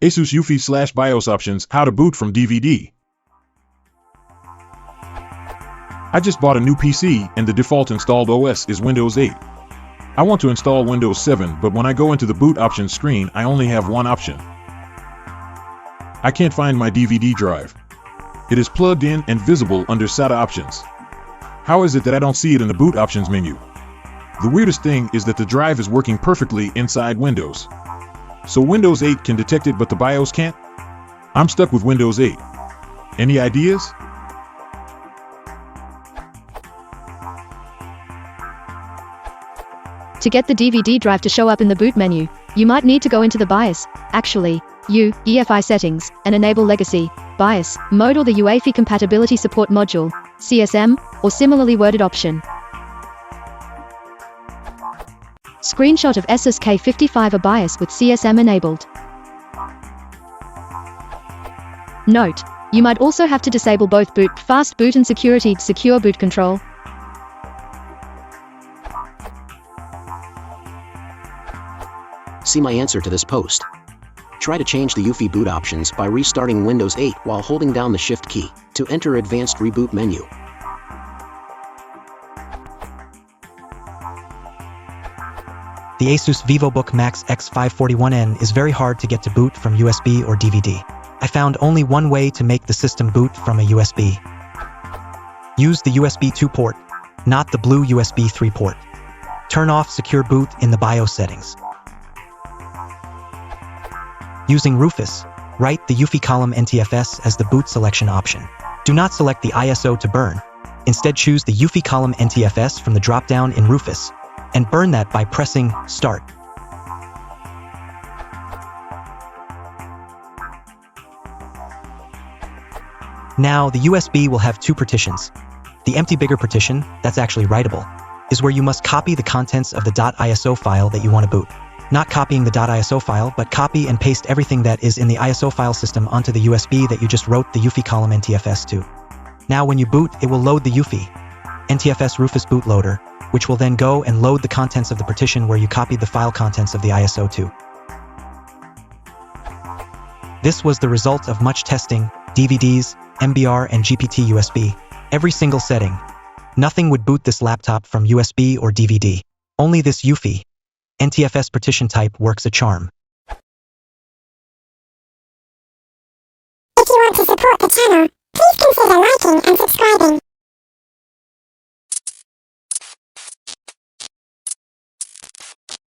Asus UEFI / BIOS options, how to boot from DVD. I just bought a new PC and the default installed OS is Windows 8. I want to install Windows 7, but when I go into the boot options screen, I only have one option. I can't find my DVD drive. It is plugged in and visible under SATA options. How is it that I don't see it in the boot options menu? The weirdest thing is that the drive is working perfectly inside Windows. So Windows 8 can detect it but the BIOS can't? I'm stuck with Windows 8. Any ideas? To get the DVD drive to show up in the boot menu, you might need to go into the BIOS, actually, UEFI settings, and enable Legacy, BIOS, mode or the UEFI compatibility support module, CSM, or similarly worded option. Screenshot of Asus K55 a BIOS with CSM enabled. Note: you might also have to disable both boot, fast boot and secure boot control. See my answer to this post. Try to change the UEFI boot options by restarting Windows 8 while holding down the Shift key to enter Advanced Reboot menu. The Asus VivoBook Max X541N is very hard to get to boot from USB or DVD. I found only one way to make the system boot from a USB. Use the USB 2 port, not the blue USB 3 port. Turn off Secure Boot in the BIOS settings. Using Rufus, write the UEFI column NTFS as the boot selection option. Do not select the ISO to burn. Instead, choose the UEFI column NTFS from the drop-down in Rufus, and burn that by pressing Start. Now, the USB will have two partitions. The empty bigger partition, that's actually writable, is where you must copy the contents of the .iso file that you want to boot. Not copying the .iso file, but copy and paste everything that is in the ISO file system onto the USB that you just wrote the UEFI column NTFS to. Now when you boot, it will load the UEFI NTFS Rufus bootloader, which will then go and load the contents of the partition where you copied the file contents of the ISO to. This was the result of much testing, DVDs, MBR and GPT USB, every single setting. Nothing would boot this laptop from USB or DVD. Only this UEFI NTFS partition type works a charm.